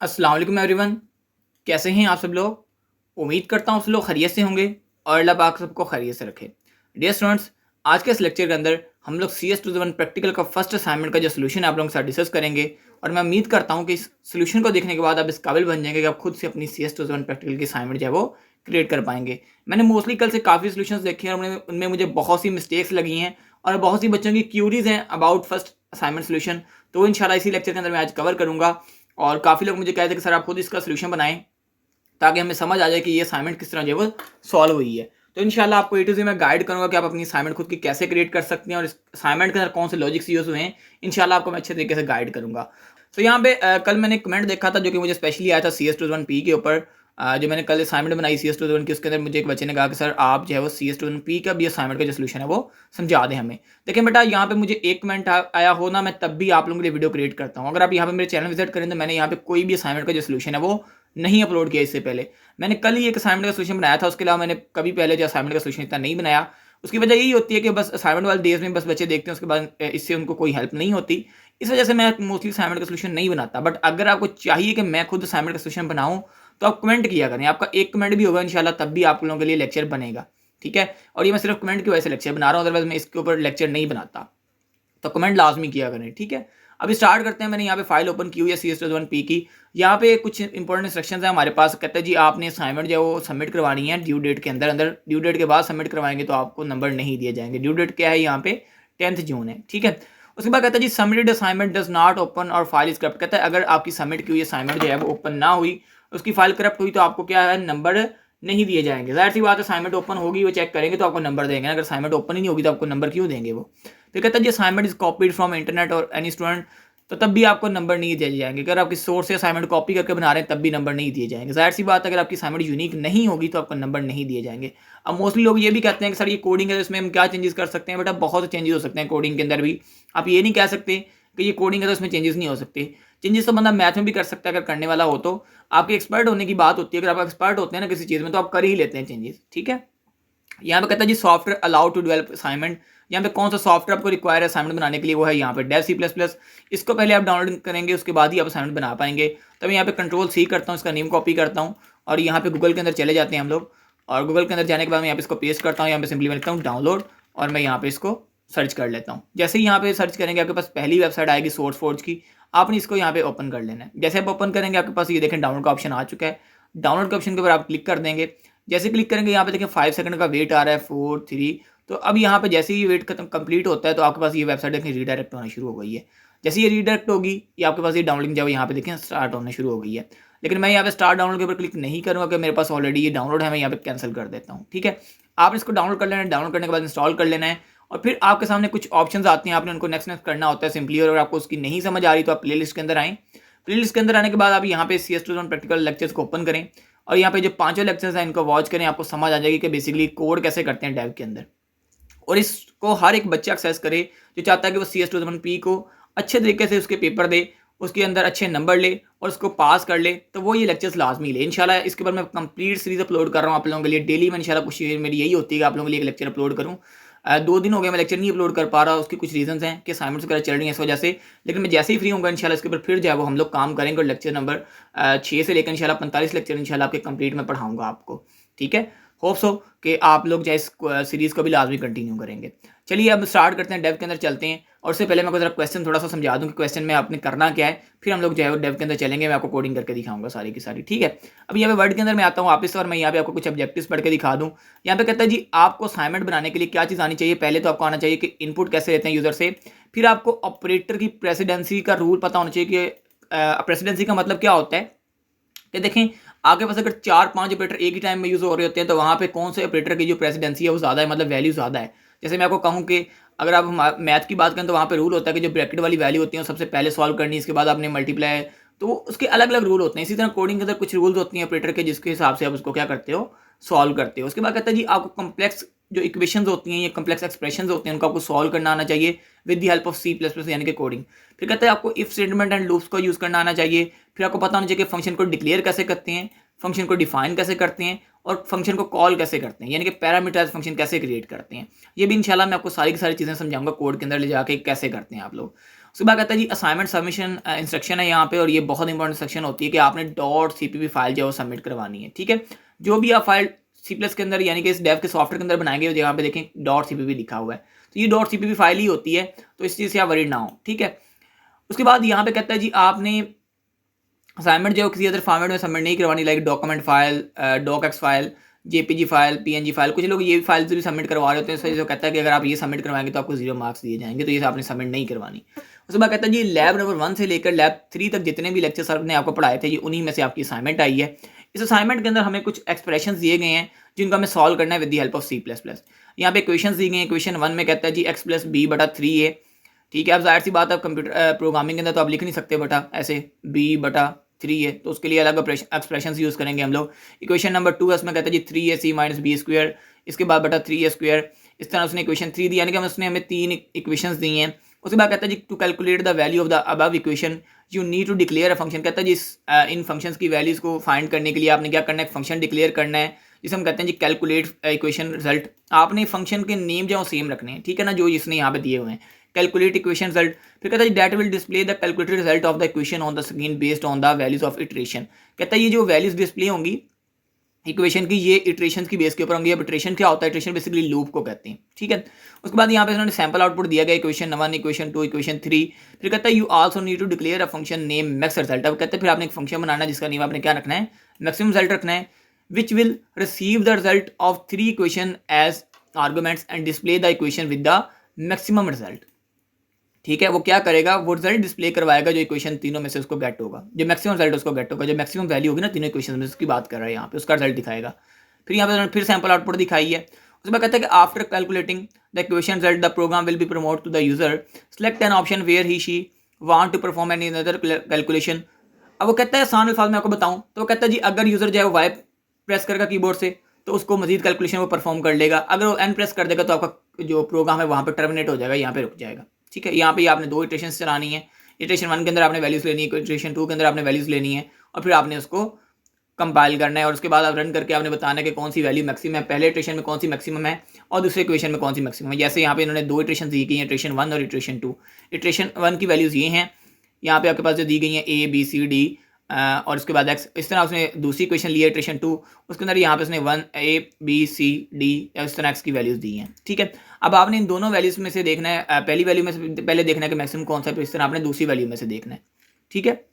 अस्सलाम वालेकुम एवरीवन। कैसे हैं आप सब लोग? उम्मीद करता हूँ सब लोग खैरियत से होंगे और अल्लाह पाक सबको खैरियत से रखे। डियर स्टूडेंट्स, आज के इस लेक्चर के अंदर हम लोग C S two one practical का फर्स्ट असाइनमेंट का जो सोल्यूशन है आप लोगों के साथ डिस्कस करेंगे। और मैं उम्मीद करता हूँ कि इस सोल्यूशन को देखने के बाद आप इस काबिल बन जाएंगे कि आप खुद से अपनी C S two one practical की असाइनमेंट जो है वो क्रिएट कर पाएंगे। मैंने मोस्टली कल से काफ़ी सोल्यूशन देखे हैं और उनमें मुझे बहुत सी मिस्टेक्स लगी हैं और बहुत सी बच्चों की क्यूरीज हैं अबाउट फर्स्ट असाइनमेंट सोल्यूशन। तो वो इंशाल्लाह इसी लेक्चर के अंदर मैं आज कवर करूँगा। और काफ़ी लोग मुझे कहते हैं कि सर आप खुद इसका सोल्यूशन बनाएं ताकि हमें समझ आ जाए कि ये असाइनमेंट किस तरह जो है वो सॉल्व हुई है। तो इंशाल्लाह आपको ए टू ज़ेड मैं गाइड करूंगा कि आप अपनी असाइनमेंट खुद की कैसे क्रिएट कर सकते हैं और इस असाइनमेंट के अंदर कौन से लॉजिक्स यूज़ हुए हैं। इंशाल्लाह आपको मैं अच्छे तरीके से गाइड करूंगा। तो यहाँ पे कल मैंने एक कमेंट देखा था जो कि मुझे स्पेशली आया था C S two one P के ऊपर। जो मैंने कल असाइनमेंट बनाई सी एस टू वन की, उसके अंदर मुझे एक बच्चे ने कहा कि सर आप जो है वो C S two one P का भी असाइनमेंट का जो सोल्यूशन है वो समझा दें हमें। देखिए बेटा, यहाँ पे मुझे एक कमेंट आया हो ना, मैं तब भी आप लोगों के लिए वीडियो क्रिएट करता हूँ। अगर आप यहाँ पे मेरे चैनल विजिट करें तो मैंने यहाँ पे कोई भी असाइनमेंट का जो सोल्यूशन है वो नहीं अपलोड किया। इससे पहले मैंने कल ही एक असाइनमेंट का सोल्यूशन बनाया था, उसके अलावा मैंने कभी पहले जो असाइनमेंट का सोल्यूशन इतना नहीं बनाया। उसकी वजह यही होती है कि बस असाइनमेंट वाले डेज में बस बच्चे देखते हैं, उसके बाद इससे उनको कोई हेल्प नहीं होती। इस वजह से मैं मोस्टली असाइनमेंट का सोल्यूशन नहीं बनाता। बट अगर आपको चाहिए कि मैं खुद असाइनमेंट का सोल्यूशन बनाऊं तो आप कमेंट किया करें। आपका एक कमेंट भी होगा इंशाल्लाह, तब भी आप लोगों के लिए लेक्चर बनेगा। ठीक है, और ये मैं सिर्फ कमेंट की वजह से लेक्चर बना रहा हूँ, अदरवाइज मैं इसके ऊपर लेक्चर नहीं बनाता। तो कमेंट लाजमी किया करें। ठीक है, अभी स्टार्ट करते हैं। मैंने यहाँ पे फाइल ओपन की हुई है सी एस वन पी की। यहाँ पे कुछ इंपॉर्टेंट इंस्ट्रक्शंस है हमारे पास। कहते हैं जी आपने असाइनमेंट जो है वो सबमिट करवानी है ड्यू डेट के अंदर अंदर। ड्यू डेट के बाद सबमिट करवाएंगे तो आपको नंबर नहीं दिए जाएंगे। ड्यू डेट क्या है यहाँ पे? 10 जून है। ठीक है, उसके बाद कहता है जी submitted assignment does not open और फाइल इज करप्ट। कहता है अगर आपकी सबमिट की हुई असाइनमेंट जो है वो ओपन ना हुई, उसकी फाइल करप्ट हुई, तो आपको क्या है, नंबर नहीं दिए जाएंगे। जाहिर सी बात है, असाइनमेंट ओपन होगी वो चेक करेंगे तो आपको नंबर देंगे। अगर असाइनमेंट ओपन ही नहीं होगी तो आपको नंबर क्यों देंगे वो? फिर कहता है जी assignment is copied from internet और एनी स्टूडेंट, तो तब भी आपको नंबर नहीं दिए जाएंगे। अगर आप किसी सोर्स से असाइनमेंट कॉपी करके बना रहे हैं तब भी नंबर नहीं दिए जाएंगे। जाहिर सी बात है, अगर आपकी असाइनमेंट यूनिक नहीं होगी तो आपको नंबर नहीं दिए जाएंगे। अब मोस्टली लोग ये भी कहते हैं कि सर ये कोडिंग है तो इसमें हम क्या चेंजेस कर सकते हैं? बेटा बहुत से चेंजेस हो सकते हैं कोडिंग के अंदर भी। आप ये नहीं कह सकते कि ये कोडिंग है तो इसमें चेंजेस नहीं हो सकते। चेंजेस तो बंदा मैथ में भी कर सकता है अगर करने वाला हो तो। आपके एक्सपर्ट होने की बात होती है। अगर आप एक्सपर्ट होते हैं ना किसी चीज़ में तो आप कर ही लेते हैं चेंजेस। ठीक है, यहाँ पे कहता है जी software allowed to develop assignment. यहाँ पे कौन सा सॉफ्टवेयर आपको रिक्वायर है असाइनमेंट बनाने के लिए? वो है यहाँ पे डेव सी प्लस प्लस। इसको पहले आप डाउनलोड करेंगे, उसके बाद ही आप असाइनमेंट बना पाएंगे। तो मैं यहाँ पे कंट्रोल सी करता हूँ, इसका नेम कॉपी करता हूँ और यहाँ पे गूगल के अंदर चले जाते हैं हम लोग। और गूगल के अंदर जाने के बाद मैं यहाँ पे इसको पेस्ट करता हूँ। यहाँ पे सिंपली मैं लिखता हूँ डाउनलोड और मैं यहाँ पे इसको सर्च कर लेता हूँ। जैसे ही यहाँ पे सर्च करेंगे आपके पास पहली वेबसाइट आएगी सोर्स फोर्ज की। आपने इसको यहाँ पे ओपन कर लेना है। जैसे आप ओपन करेंगे आपके पास ये देखें डाउनलोड का ऑप्शन आ चुका है। डाउनलोड के ऑप्शन के ऊपर आप क्लिक कर देंगे। जैसे क्लिक करेंगे यहाँ पे देखें 5 सेकंड का वेट आ रहा है, 4 3। तो अब यहाँ पे जैसे ही वेट खत्म कंप्लीट होता है तो आपके पास ये वेबसाइट देखें रीडायरेक्ट होना शुरू हो गई है। जैसे ये रीडायरेक्ट होगी ये आपके पास ये डाउनलोडिंग जो है यहाँ पे देखें स्टार्ट होने शुरू हो गई है। लेकिन मैं यहाँ पे स्टार्ट डाउनलोड के ऊपर क्लिक नहीं करूँगा कि मेरे पास ऑलरेडी ये डाउनलोड है। मैं यहाँ पे कैंसिल कर देता हूँ। ठीक है, आपने इसको डाउनलोड कर लेना है। डाउनलोड करने के बाद इंस्टॉल कर लेना है और फिर आपके सामने कुछ ऑप्शंस आते हैं, आपने उनको नेक्स्ट नेक्स्ट करना होता है सिंपली। और अगर आपको उसकी नहीं समझ आ रही तो आप प्ले लिस्ट के अंदर आएँ। प्ले लिस्ट के अंदर आने के बाद आप यहाँ पे C S two one practical lectures को ओपन करें और यहाँ पे जो 5 लेक्चर्स हैं इनको वॉच करें। आपको समझ आ जाएगी कि बेसिकली कोड कैसे करते हैं डेव के अंदर। और इसको हर एक बच्चा एक्सेस करे जो चाहता है कि वो C S two one P को अच्छे तरीके से उसके पेपर दे, उसके अंदर अच्छे नंबर ले और उसको पास कर ले, तो वो ये लेक्चर्स लाजमी ले इंशाल्लाह। इसके ऊपर मैं कंप्लीट सीरीज अपलोड कर रहा हूँ आप लोगों के लिए डेली। मैं इंशाल्लाह कोशिश मेरी यही होती है कि आप लोगों के लिए एक लेक्चर अपलोड करूँ। 2 दिन हो गए मैं लेक्चर नहीं अपलोड कर पा रहा। उसकी कुछ रीजंस हैं कि असाइनमेंट्स वगैरह चल रही हैं इस वजह से। लेकिन मैं जैसे ही फ्री होऊंगा इंशाल्लाह इसके ऊपर फिर जो है वो हम लोग काम करेंगे और लेक्चर नंबर 6 से लेकर इंशाल्लाह 45 लेक्चर इंशाल्लाह आपके कंप्लीट में पढ़ाऊंगा आपको। ठीक है, होप सो कि आप लोग जो इस सीरीज़ को भी लाजमी कंटिन्यू करेंगे। चलिए अब स्टार्ट करते हैं, डेव के अंदर चलते हैं। और उससे पहले मैं आपको जरा क्वेश्चन थोड़ा सा समझा दूं कि क्वेश्चन में आपने करना क्या है। फिर हम लोग जो है डेव के अंदर चलेंगे, मैं आपको कोडिंग करके दिखाऊंगा सारी की सारी। ठीक है, अब यहाँ पे वर्ड के अंदर मैं आता हूँ वापस और मैं यहाँ पे आपको कुछ ऑब्जेक्टिव्स पढ़ के दिखा दूँ। यहाँ पे कहता है जी आपको असाइनमेंट बनाने के लिए क्या चीज़ आनी चाहिए? पहले तो आपको आना चाहिए कि इनपुट कैसे लेते हैं यूज़र से। फिर आपको ऑपरेटर की प्रेसिडेंसी का रूल पता होना चाहिए कि प्रेसिडेंसी का मतलब क्या होता है। कि देखें आपके पास अगर 4-5 ऑपरेटर एक ही टाइम में यूज़ हो रहे होते हैं तो वहाँ पे कौन से ऑपरेटर की जो प्रेसिडेंसी है वो ज़्यादा है, मतलब वैल्यू ज़्यादा है। जैसे मैं आपको कहूँ कि अगर आप मैथ की बात करें तो वहाँ पे रूल होता है कि जो ब्रैकेट वाली वैल्यू होती है वो सबसे पहले सॉल्व करनी है, इसके बाद आपने मल्टीप्लाई। तो उसके अलग अलग रूल होते हैं। इसी तरह कोडिंग के अंदर कुछ रूल्स होती हैं ऑपरेटर के, जिसके हिसाब से आप उसको क्या करते हो, सॉल्व करते हो। उसके बाद कहता है जी आपको कम्प्लेक्स जो इक्वेशंस होती हैं, ये कम्प्लेक्स एक्सप्रेशंस होते हैं, उनको आपको सॉल्व करना आना चाहिए with the help of C plus plus यानी कि कोडिंग। फिर कहते हैं आपको इफ स्टेटमेंट एंड लूप्स को यूज़ करना आना चाहिए। फिर आपको पता होना चाहिए कि फंक्शन को डिक्लेयर कैसे करते हैं, फंक्शन को डिफाइन कैसे करते हैं और फंक्शन को कॉल कैसे करते हैं, यानी कि पैरामीटराइज फंक्शन कैसे क्रिएट करते हैं। ये भी इंशाल्लाह मैं आपको सारी की सारी चीज़ें समझाऊंगा कोड के अंदर ले जाके कैसे करते हैं आप लोग। उसके बाद कहता है जी असाइनमेंट सबमिशन इंस्ट्रक्शन है यहाँ पे, और ये बहुत इंपॉर्टेंट सेक्शन होती है कि आपने .cpp फाइल जो है सबमिट करवानी है। ठीक है, जो भी आप फाइल सी प्लस के अंदर यानी कि इस डेव के सॉफ्टवेयर के अंदर बनाएंगे, यहाँ पे देखें .cpp लिखा हुआ है, तो ये .cpp फाइल ही होती है, तो इस चीज़ से आप वरीड ना हो। ठीक है, उसके बाद यहाँ पे कहता है जी आपने असाइनमेंट जो किसी अदर फॉर्मेट में सबमिट नहीं करवानी, like document file, docx file, JPG file, PNG file. कुछ लोग ये फाइल्स भी सबमिट करवा रहे होते हैं, इसलिए जो कहता है कि अगर आप ये सबमिट करवाएंगे तो आपको 0 मार्क्स दिए जाएंगे, तो ये आपने सबमिट नहीं करवानी। उसके बाद कहता है जी लैब नंबर 1 से लेकर लैब 3 तक जितने भी लेक्चर सर ने आपको पढ़ाए थे, ये उन्हीं में से आपकी असाइनमेंट आई है। इस असाइनमेंट के अंदर हमें कुछ एक्सप्रेशन दिए गए हैं जिनको हमें सॉल्व करना है with the help of C++। यहाँ पे क्वेश्चन दी गए हैं। क्वेश्चन 1 में कहता है जी x + b/3 है। ठीक है, अब जाहिर सी बात है कंप्यूटर प्रोग्रामिंग के अंदर तो आप लिख नहीं सकते बेटा ऐसे b/3 है, तो उसके लिए अलग एक्सप्रेशन यूज़ करेंगे हम लोग। इक्वेशन नंबर 2 है, उसमें कहता है जी 3ac - b², इसके बाद बटा 3a²। इस तरह उसने इक्वेशन 3 दी, यानी कि उसने हमें 3 इक्वेशंस दी हैं। उसके बाद कहता है जी to calculate the value of the above equation you need to declare a function. कहता है जी इन फंक्शंस की वैल्यूज़ को फाइंड करने के लिए आपने क्या करना है, फंक्शन डिक्लेयर करना है, जिसे हम कहते हैं जी कैलकुलेट इक्वेशन रिजल्ट। आपने फंक्शन के नेम जो सेम रखने हैं, ठीक है ना, जो इसने यहाँ पे दिए हुए हैं, कैलकुलेट इक्वेशन रिजल्ट। फिर कहता है that will display the calculated result of the equation on the screen based on the values of iteration. कहता है ये जो वैल्यूज डिस्प्ले होंगी इक्वेशन की, ये इटरेशन की बेस के ऊपर होंगी। अब इटरेशन क्या होता है, इटरेशन बेसिकली लूप को कहते हैं। ठीक है, उसके बाद यहाँ पे उन्होंने सैंपल आउटपुट दिया गया, इक्वेशन 1, इक्वेशन 2, इक्वेशन 3। फिर कहता है you also need to declare a function name max result. अब कहते हैं फिर आपने एक फंक्शन बनाना है जिसका नेम आपने क्या रखना है, मैक्सिमम रिजल्ट रखना है, which will receive the result of 3 equation as arguments and display the equation with the maximum result. ठीक है, वो क्या करेगा, वो रिजल्ट डिस्प्ले करवाएगा जो इक्वेशन तीनों में से उसको गेट होगा, जो मैक्सिमम रिजल्ट उसको गेट होगा, जो मैक्सिमम वैल्यू होगी ना तीनों इक्वेशन में, उसकी बात कर रहा है यहाँ पे, उसका रिजल्ट दिखाएगा। फिर यहाँ पे उन्होंने फिर सैंपल आउटपुट दिखाई है। उसके बाद कहता है कि after calculating the equation result the program will be promote to the user, select an option where he she want to perform any other calculation. अब वो कहता है आसान अल्फाज में आपको बताऊं तो वो कहता है जी अगर यूजर जो है वो वाई प्रेस करेगा कीबोर्ड से तो उसको मजीद कैलकुलेशन वो परफॉर्म कर लेगा, अगर वो एन प्रेस कर देगा तो आपका जो प्रोग्राम है वहाँ पे टर्मिनेट हो जाएगा, यहाँ पे रुक जाएगा। ठीक है, यहाँ पे आपने 2 इटरेशन चलानी है। इटरेशन 1 के अंदर आपने वैल्यूज लेनी है, इटरेशन 2 के अंदर आपने वैल्यूज लेनी है, और फिर आपने उसको कंपाइल करना है, और उसके बाद आप रन करके आपने बताना है कि कौन सी वैल्यू मैक्सिमम है, पहले इटरेशन में कौन सी मैक्सिमम है और दूसरे इक्वेशन में कौन सी मैक्सिमम है। जैसे यहाँ पे इन्होंने 2 इटरेशन दी गई हैं, इटरेशन 1 और इटरेशन 2। इटरेशन 1 की वैल्यूज़ ये हैं, यहाँ पे आपके पास जो दी गई हैं A B C D और उसके बाद x। इस तरह उसने दूसरी इक्वेशन ली है इटरेशन 2, उसके अंदर यहाँ पे उसने 1 A B C D इस तरह x की वैल्यूज़ दी हैं। ठीक है, अब आपने इन दोनों वैल्यूज़ में से देखना है, पहली वैल्यू में से पहले देखना है कि मैक्सिमम कौन सा है, फिर इस तरह आपने दूसरी वैल्यू में से देखना है। ठीक है,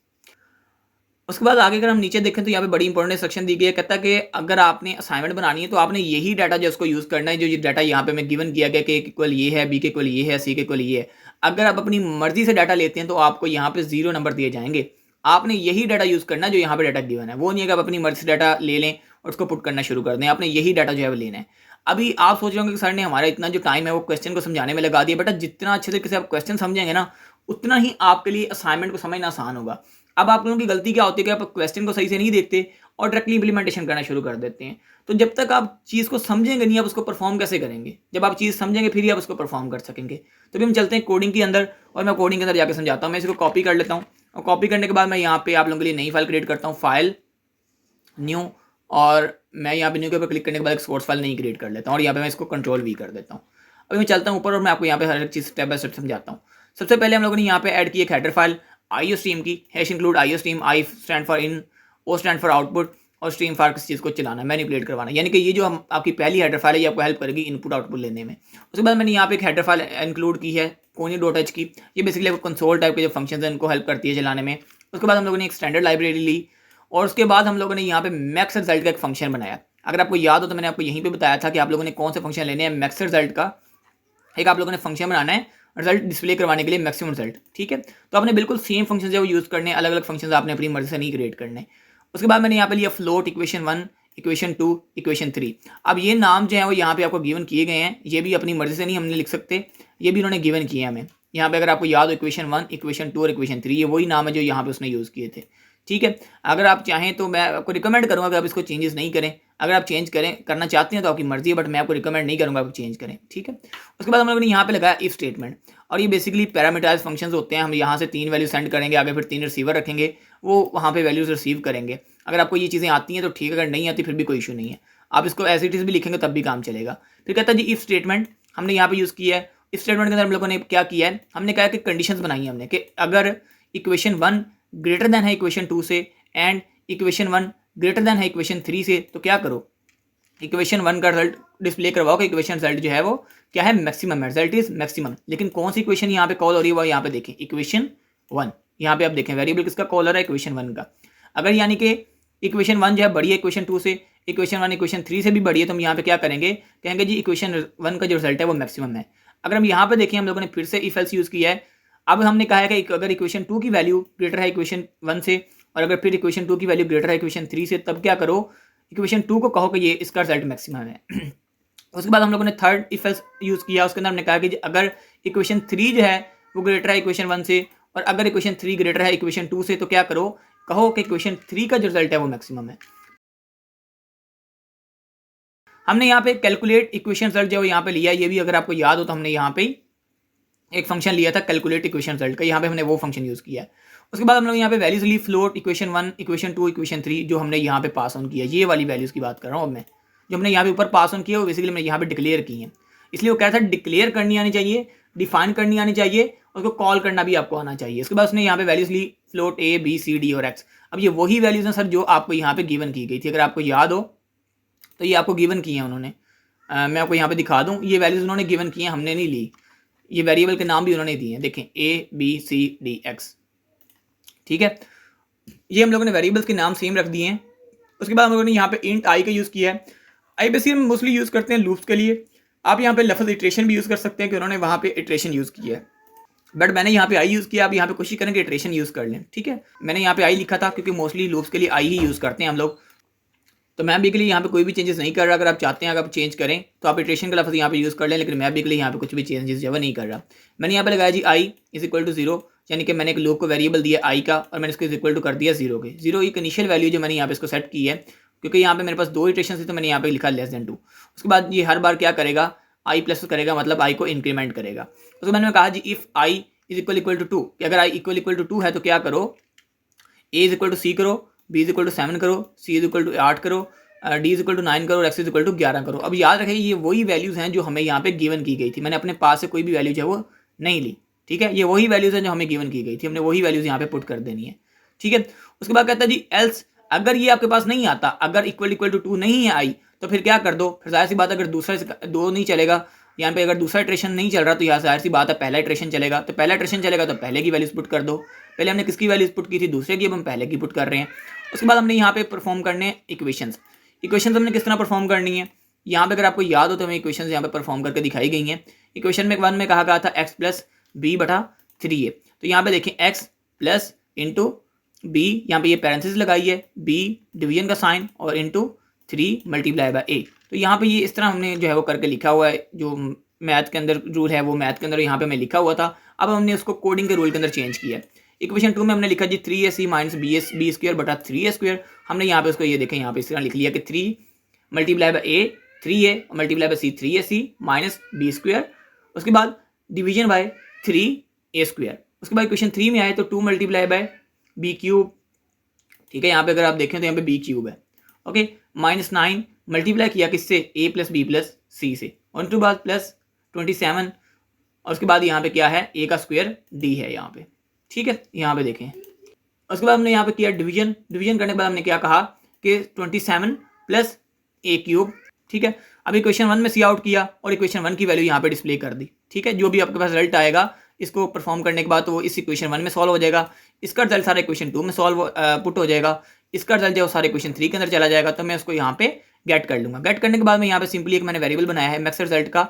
उसके बाद आगे अगर हम नीचे देखें तो यहाँ पे बड़ी इंपॉर्टेंट सेक्शन दी गई है। कहता है कि अगर आपने असाइनमेंट बनानी है तो आपने यही डाटा जो उसको यूज़ करना है, जो ये डाटा यहाँ पे मैं गिवन किया गया कि A इक्वल ये है, B के इक्वल ये है, C के इक्वल ये है। अगर आप अपनी मर्जी से डाटा लेते हैं तो आपको यहाँ पे 0 नंबर दिए जाएंगे। आपने यही डाटा यूज़ करना है जो यहाँ पे डाटा गिवन है, वो नहीं है कि आप अपनी मर्जी से डाटा ले लें और उसको पुट करना शुरू कर दें। आपने यही डाटा जो है वो लेना है। अभी आप सोच रहे होंगे कि सर ने हमारा इतना जो टाइम है वो क्वेश्चन को समझाने में लगा दिया। बेटा जितना अच्छे तरीके से आप क्वेश्चन समझेंगे ना, उतना ही आपके लिए असाइनमेंट को समझना आसान होगा। अब आप लोगों की गलती क्या होती है कि आप क्वेश्चन को सही से नहीं देखते और डायरेक्टली इंप्लीमेंटेशन करना शुरू कर देते हैं। तो जब तक आप चीज़ को समझेंगे नहीं, आप उसको परफॉर्म कैसे करेंगे? जब आप चीज़ समझेंगे फिर ही आप उसको परफॉर्म कर सकेंगे। तो अभी हम चलते हैं कोडिंग के अंदर, और मैं कोडिंग के अंदर जाकर समझाता हूँ। मैं इसको कॉपी कर लेता हूँ, और कॉपी करने के बाद मैं यहाँ पे आप लोगों के लिए नई फाइल क्रिएट करता हूँ, फाइल न्यू, और मैं यहाँ पे न्यू के ऊपर क्लिक करने के बाद एक सोर्स फाइल नहीं क्रिएट कर लेता हूँ, और यहाँ पे मैं इसको कंट्रोल V कर देता हूँ। अभी मैं चलता हूँ ऊपर और मैं आपको यहाँ पे हर एक चीज़ स्टेप बाय स्टेप समझाता हूँ। सबसे पहले हम लोगों ने यहाँ पे ऐड की एक हेडर फाइल IO स्ट्रीम की, hash include IO stream, I stand for in, O stand for output, और स्ट्रीम फॉर किस चीज़ को चलाना है, मैनिपुलेट करवाना। यानी कि ये जो हम आपकी पहली हेडर फाइल है ये आपको हेल्प करेगी इनपुट आउटपुट लेने में। उसके बाद मैंने यहाँ पे एक हेडर फाइल इंक्लूड की है कोनी.h की, ये बेसिकली आपको कंसोल टाइप के जो फंक्शन है इनको हेल्प करती है चलाने में। उसके बाद हम लोगों ने एक स्टैंडर्ड लाइब्रेरी ली, और उसके बाद हम लोगों ने यहाँ पे मैक्स रिजल्ट का एक फंक्शन बनाया। अगर आपको याद हो तो मैंने आपको यहीं पे बताया था कि आप लोगों ने कौन से फंक्शन लेने हैं। मैक्स रिजल्ट का एक आप लोगों ने फंक्शन बनाना है रिजल्ट डिस्प्ले करवाने के लिए, मैक्सिमम रिजल्ट। ठीक है, तो आपने बिल्कुल सेम फंक्शन जो यूज़ करने, अलग अलग फंक्शन आपने अपनी मर्जी से नहीं क्रिएट करने। उसके बाद मैंने यहाँ पे लिया फ्लोट, इक्वेशन 1, इक्वेशन 2, इक्वेशन 3। अब ये नाम जो है वो यहाँ पे आपको गिवन किए गए हैं, ये भी अपनी मर्जी से नहीं हमने लिख सकते, ये भी उन्होंने गिवन किए हैं हमें। यहाँ पे अगर आपको याद हो इक्वेशन 1, इक्वेशन 2 और इक्वेशन 3, ये वही नाम है जो यहाँ पे उसने यूज़ किए थे। ठीक है, अगर आप चाहें तो मैं आपको रिकमेंड करूँगा कि आप इसको चेंजेस नहीं करें। अगर आप चेंज करना चाहते हैं तो आपकी मर्जी है, बट मैं आपको रिकमेंड नहीं करूँगा आप चेंज करें। ठीक है, उसके बाद हम लोगों ने यहाँ पे लगाया इफ स्टेटमेंट, और ये बेसिकली पैरामीटराइज्ड फंक्शंस होते हैं। हम यहाँ से 3 वैल्यू सेंड करेंगे, आगे फिर 3 रिसीवर रखेंगे, वो वहाँ पे वैल्यूज रिसीव करेंगे। अगर आपको ये चीज़ें आती हैं तो ठीक है, अगर नहीं आती फिर भी कोई इशू नहीं है, आप इसको एज इट इज़ भी लिखेंगे तब भी काम चलेगा। फिर कहता है जी इफ स्टेटमेंट हमने यहाँ पे यूज़ किया है, इस स्टेटमेंट के अंदर हम लोगों ने क्या किया है, हमने कहा कि कंडीशंस बनाई है हमने कि अगर इक्वेशन 1 ग्रेटर देन है इक्वेशन 2 से एंड इक्वेशन 1 ग्रेटर देन है इक्वेशन 3 से, तो क्या करो, इक्वेशन 1 का रिजल्ट डिस्प्ले करवाओ कि इक्वेशन रिजल्ट जो है वो क्या है, मैक्सिमम है, रिजल्ट इज मैक्सिमम। लेकिन कौन सी इक्वेशन यहाँ पे कॉल हो रही है वो यहाँ पे देखें, इक्वेशन 1। यहाँ पे आप देखें वेरिएबल किसका कॉल हो रहा है, इक्वेशन 1 का। अगर यानी कि इक्वेशन 1 जो है बड़ी है इक्वेशन 2 से, इक्वेशन 1 इक्वेशन 3 से भी बड़ी है, तो हम यहाँ पे क्या करेंगे, कहेंगे जी इक्वेशन 1 का जो रिजल्ट है वो मैक्सिमम है। अगर हम यहाँ पे देखें, हम लोगों ने फिर से इफ एल्स यूज़ किया है। अब हमने कहा है कि अगर इक्वेशन 2 की वैल्यू ग्रेटर है इक्वेशन 1 से, और अगर फिर इक्वेशन 2 की वैल्यू ग्रेटर है इक्वेशन 3 से, तब क्या करो, इक्वेशन 2 को कहो कि ये इसका रिजल्ट मैक्सिमम है। उसके बाद हम लोगों ने थर्ड इफ एल्स यूज़ किया, उसके अंदर हमने कहा कि अगर इक्वेशन 3 जो है वो ग्रेटर है इक्वेशन 1 से, और अगर इक्वेशन 3 ग्रेटर है इक्वेशन 2 से, तो क्या करो, कहो कि इक्वेशन 3 का जो रिजल्ट है वो मैक्सिमम है। हमने यहाँ पे कैलकुलेट इक्वेशन रिजल्ट जो यहाँ पे लिया, ये भी अगर आपको याद हो तो हमने यहाँ पे एक फंक्शन लिया था कैलकुलेट इक्वेशन रिजल्ट का, यहाँ पे हमने वो फंक्शन यूज़ किया। उसके बाद हम लोग यहाँ पे वैल्यूज ली, फ्लोट, इक्वेशन 1, इक्वेशन 2, इक्वेशन 3, जो हमने यहाँ पे पास ऑन किया, ये वाली वैल्यूज़ की बात कर रहा हूँ अब मैं, जो हमने यहाँ पे ऊपर पास ऑन किया वो बेसिकली हमने यहाँ पे डिक्लेयर की है। इसलिए वो कहता है डिक्लेयर करनी आनी चाहिए, डिफाइन करनी आनी चाहिए, उसको कॉल करना भी आपको आना चाहिए। उसके बाद उसने यहाँ पे वैल्यूज़ ली, float A, B, C, D और X। अब ये वही वैल्यूज़ हैं सर जो आपको यहाँ पे गिवन की गई थी, अगर आपको याद हो तो ये आपको गिवन की है उन्होंने। मैं आपको यहाँ पे दिखा दूँ, ये वैल्यूज़ उन्होंने गिवन की हैं, हमने नहीं ली। ये वेरिएबल के नाम भी उन्होंने दिए हैं, देखें A, B, C, D, X, ठीक है। ये हम लोगों ने वेरिएबल्स के नाम सेम रख दिए हैं। उसके बाद हम लोगों ने यहाँ पे इंट आई का यूज़ किया है। आई बेसिकली हम मोस्टली यूज़ करते हैं लूप्स के लिए। आप यहाँ पे लफ्ज़ इटरेशन भी यूज़ कर सकते हैं कि उन्होंने वहाँ पे इटरेशन यूज़ किया है, बट मैंने यहाँ पे आई यूज़ किया। आप यहाँ पे कोशिश करें कि इटरेशन यूज़ कर लें, ठीक है। मैंने यहाँ पे आई लिखा था क्योंकि मोस्टली लूप्स के लिए आई ही यूज़ करते हैं हम लोग, तो मैं बेसिकली यहाँ पे कोई भी चेंजेस नहीं कर रहा। अगर आप चाहते हैं अगर आप चेंज करें तो आप इटरेशन का लफ्ज़ यहाँ पे यूज़ कर लें, लेकिन मैं बेसिकली यहाँ पे कुछ भी चेंजेस जो है नहीं कर रहा। मैंने यहाँ पे लगाया जी आई इज इक्वल टू 0, यानी कि मैंने एक लूप को वेरिएबल दिया आई का और मैंने इसको इज इक्वल टू कर दिया 0 के। 0 एक इनिशियल वैल्यू जो मैंने यहाँ पे इसको सेट की है, क्योंकि यहाँ पे मेरे पास 2 इटरेशन थी तो मैंने यहाँ पे लिखा <2। उसके बाद ये हर बार क्या करेगा, आई प्लस करेगा, मतलब आई को इंक्रीमेंट करेगा। उसके बाद मैंने कहा जी if I is equal to 2, कि अगर आई इक्वल टू 2 है तो क्या करो, ए इज इक्वल टू सी करो, बी इज इक्वल टू 7 करो, सी इज इक्वल टू 8 करो, डी इज इक्वल टू 9 करो, एक्स इज इक्वल टू 11 करो। अब याद रखें ये वही वैल्यूज़ हैं जो हमें यहाँ पे गिवन की गई थी। मैंने अपने पास से कोई भी वैल्यू जो है वो नहीं ली, ठीक है। ये वही वैल्यूज़ हैं जो हमें गिवन की गई थी, हमने वही वैल्यूज़ यहाँ पे पुट कर देनी है, ठीक है। उसके बाद कहता है जी एल्स, अगर ये आपके पास नहीं आता, अगर इक्वल टू 2 नहीं है आई, तो फिर क्या कर दो, फिर जाहिर सी बात अगर दूसरा 2 नहीं चलेगा यहाँ पे, अगर दूसरा इटरेशन नहीं चल रहा तो यहाँ जाहिर सी बात है पहला इटरेशन चलेगा, तो पहला इटरेशन चलेगा तो पहले की वैल्यूज पुट कर दो। पहले हमने किसकी वैल्यूज पुट की थी, दूसरे की, अब हम पहले की पुट कर रहे हैं। उसके बाद हमने यहाँ पे परफॉर्म करने इक्वेशंस। इक्वेशंस हमने किस तरह परफॉर्म करनी है, यहाँ पे अगर आपको याद हो तो हमें इक्वेशंस यहाँ पे परफॉर्म करके दिखाई गई हैं। इक्वेशन में 1 में कहा गया था x प्लस बी बटा 3 है, तो यहाँ पे देखें x प्लस इंटू बी, यहाँ पे ये पैरेंथेसिस लगाई है, b डिवीजन का साइन और इंटू 3 मल्टीप्लाई बाय a। तो यहाँ पे ये इस तरह हमने जो है वो करके लिखा हुआ है, जो मैथ के अंदर रूल है वो मैथ के अंदर यहाँ पे हमें लिखा हुआ था। अब हमने उसको कोडिंग के रूल के अंदर चेंज किया है। इक्वेशन 2 में हमने लिखा जी 3ac माइनस बी स्क्वायर बटा 3a स्क्वायर। हमने यहाँ पे उसको ये देखें यहाँ पे इस तरह लिख लिया कि 3 multiply by a 3a multiply by c 3ac minus B square. उसके बाद डिवीजन बाय 3a स्क्वायर। उसके बाद इक्वेशन 3 में आए तो 2 मल्टीप्लाई बाय बी क्यूब, ठीक है। यहाँ पे अगर आप देखें तो यहाँ पे बी क्यूब है, ओके, माइनस 9 मल्टीप्लाई किया किससे, a प्लस बी प्लस सी से, और उसके बाद प्लस 27, और उसके बाद यहाँ पे क्या है, a का स्क्वायर d है यहाँ पे, ठीक है। यहाँ पे देखें उसके बाद हमने यहाँ पे किया डिवीजन। डिवीजन करने के बाद हमने क्या कहा कि 27 प्लस a क्यूब, ठीक है। अब इक्वेशन 1 में सी आउट किया और इक्वेशन 1 की वैल्यू यहाँ पे डिस्प्ले कर दी, ठीक है। जो भी आपके पास रिजल्ट आएगा इसको परफॉर्म करने के बाद तो वो इस इक्वेशन 1 में सॉल्व हो जाएगा, इसका रिजल्ट सारा इक्वेशन 2 में सॉल्व पुट हो जाएगा, इसका रिजल्ट जो सारे इक्वेशन 3 के अंदर चला जाएगा, तो मैं उसको यहाँ पे गेट कर लूँगा। गेट करने के बाद मैं यहाँ पे सिंपली एक मैंने वेरिएबल बनाया है मैक्स रिजल्ट का,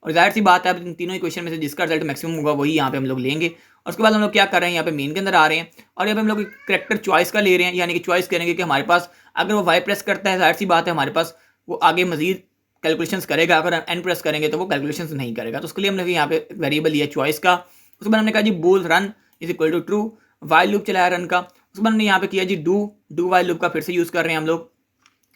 और जाहिर सी बात है अब इन तीनों इक्वेशन में से जिसका रिजल्ट मैक्सिमम होगा वही यहाँ पे हम लोग लेंगे। और उसके बाद हम लोग क्या कर रहे हैं, यहाँ पे मेन के अंदर आ रहे हैं और यहाँ पे हम लोग करेक्टर चॉइस का ले रहे हैं, यानी कि चॉइस करेंगे कि हमारे पास अगर वो वाई प्रेस करता है जाहिर सी बात है हमारे पास वो आगे मजीद कैलकुलेशंस करेगा, अगर एन प्रेस करेंगे तो वो कैलकुलेशंस नहीं करेगा। तो उसके लिए हमने यहाँ पे वेरिएबल लिया चॉइस का। उसके बाद हमने कहा जी bool run is equal to true, while loop चलाया रन का। उसके बाद हमने यहाँ पे किया जी डू वाइल लूप का फिर से यूज़ कर रहे हैं हम लोग।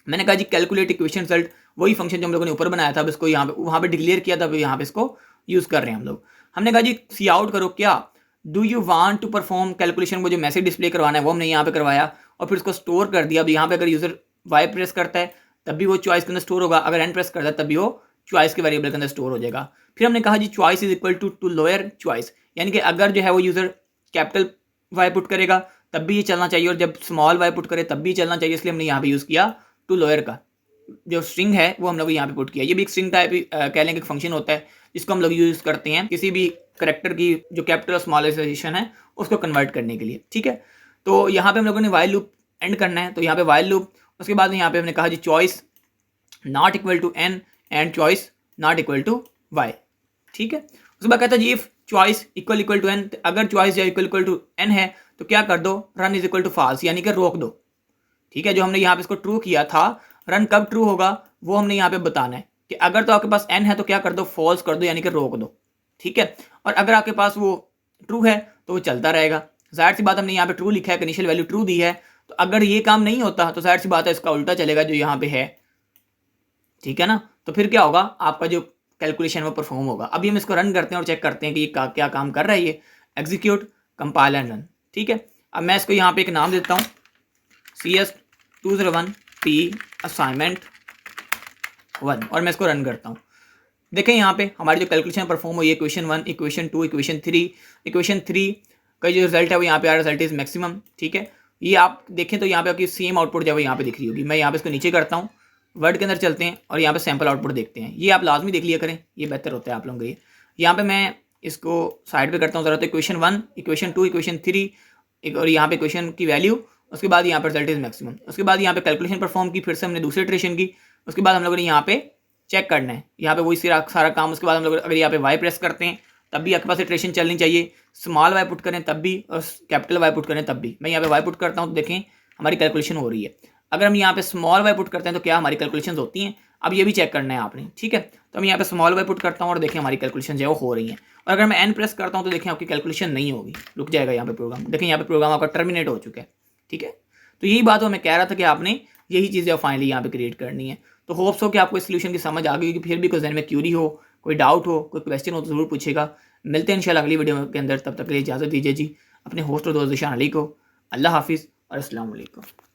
मैंने कहा जी कैलकुलेट इक्वेशन रिजल्ट, वही फंक्शन जो हम लोगों ने ऊपर बनाया था, अब इसको यहाँ पे वहाँ पे डिक्लेयर किया था, यहाँ पे इसको यूज़ कर रहे हैं हम लोग। हमने कहा जी सी आउट करो क्या, do you want to perform calculation, वो जो मैसेज डिस्प्ले करवाना है वो हमने यहाँ पे करवाया और फिर उसको स्टोर कर दिया। अब यहाँ पे अगर यूज़र वाई प्रेस करता है तब भी वो चॉइस के अंदर स्टोर होगा, अगर एन प्रेस करता है तब भी वो चॉइस के वेरिएबल के अंदर स्टोर हो जाएगा। फिर हमने कहा जी choice is equal to lower choice, यानी कि अगर जो है वो यूज़र कैपिटल वाई पुट करेगा तब भी ये चलना चाहिए, और जब स्मॉल वाई पुट करे तब भी चलना चाहिए, इसलिए हमने यहाँ पे यूज़ किया टू लोअर का जो स्ट्रिंग है वो हम लोग यहाँ पे पुट किया। ये भी एक स्ट्रिंग टाइप कह लेंगे फंक्शन होता है जिसको हम लोग यूज़ करते हैं किसी भी करेक्टर की जो कैपिटल और स्मॉलाइजेशन है उसको कन्वर्ट करने के लिए, ठीक है। तो यहाँ पे हम लोगों ने वाइल लूप एंड करना है, तो यहाँ पे वाइल लूप, उसके बाद यहाँ पे हमने कहा जी choice not equal to N and choice not equal to Y, ठीक है। उसके बाद कहता है जी if choice equal to N, अगर चॉइस जो इक्वल टू एन है तो क्या कर दो, run is equal to false, यानी कि रोक दो, ठीक है। जो हमने यहाँ पे इसको ट्रू किया था, रन कब ट्रू होगा वो हमने यहाँ पे बताना है कि अगर तो आपके पास एन है तो क्या कर दो, फॉल्स कर दो, यानी कि रोक दो, ठीक है। और अगर आपके पास वो ट्रू है तो वो चलता रहेगा। जाहिर सी बात हमने यहाँ पे ट्रू लिखा है, इनिशियल वैल्यू ट्रू दी है, तो अगर ये काम नहीं होता तो जाहिर सी बात है इसका उल्टा चलेगा जो यहाँ पे है, ठीक है ना। तो फिर क्या होगा, आपका जो कैलकुलेशन वो परफॉर्म होगा। अभी हम इसको रन करते हैं और चेक करते हैं कि ये क्या काम कर रहा है। ये एग्जीक्यूट कंपाइल एंड रन, ठीक है। अब मैं इसको यहाँ पे एक नाम देता हूँ CS201P असाइनमेंट 1 और मैं इसको रन करता हूँ। देखें यहाँ पे हमारी जो कैलकुलेशन परफॉर्म हुई है इक्वेशन 1, इक्वेशन 2, इक्वेशन 3 का जो रिजल्ट है वो यहाँ पे आ रहा है, रिजल्ट इज मैक्सिमम, ठीक है। ये आप देखें तो यहाँ पे आपकी सेम आउटपुट जो है यहाँ पे दिख रही होगी। मैं यहाँ पे इसको नीचे करता हूँ, वर्ड के अंदर चलते हैं और यहाँ पे सैम्पल आउटपुट देखते हैं। ये आप लाजमी देख लिया करें, ये बेहतर होता है आप लोगों के लिए। यहाँ पे मैं इसको साइड पे करता हूँ ज़रा, तो इक्वेशन 1, इक्वेशन 2, इक्वेशन 3 और यहाँ पे इक्वेशन की वैल्यू, उसके बाद यहाँ पर रिजल्ट इज मैक्सिमम, उसके बाद यहाँ पे कैलकुलेशन परफॉर्म की, फिर से हमने दूसरे इटरेशन की, उसके बाद हम लोगों ने यहाँ पे चेक करना है, यहाँ पे वही सारा काम। उसके बाद हम लोग अगर यहाँ पे वाई प्रेस करते हैं तब भी आपके पास इटरेशन चलनी चाहिए, स्मॉल वाई पुट करें तब भी और कैपिटल वाई पुट करें तब भी। मैं यहाँ पे वाई पुट करता हूँ तो देखें हमारी कैलकुलेशन हो रही है। अगर हम यहाँ पे स्मॉल वाई पुट करते हैं तो क्या हमारी कैलकुलेशन होती हैं, अब ये भी चेक करना है आपने, ठीक है। तो मैं यहाँ पे स्मॉल वाई पुट करता हूँ और देखें हमारी कैलकुलेशन जो है वो हो रही है। और अगर मैं एन प्रेस करता हूँ तो देखें आपकी कैलकुलेशन नहीं होगी, रुक जाएगा यहाँ पे प्रोग्राम। देखें यहाँ पे प्रोग्राम आपका टर्मिनेट हो चुका है, ठीक है। तो यही बात मैं कह रहा था कि आपने यही चीज़ें फाइनली यहाँ पे क्रिएट करनी है। तो होप्स हो कि आपको इस सोल्यूशन की समझ आ गई होगी। फिर भी कोई जहन में क्यूरी हो, कोई डाउट हो, कोई क्वेश्चन हो तो ज़रूर पूछेगा। मिलते हैं इंशाल्लाह अगली वीडियो के अंदर, तब तक के लिए इजाज़त दीजिए जी। अपने होस्ट और दोस्त ज़ीशान अली को अल्लाह हाफिज़ और अस्सलाम वालेकुम।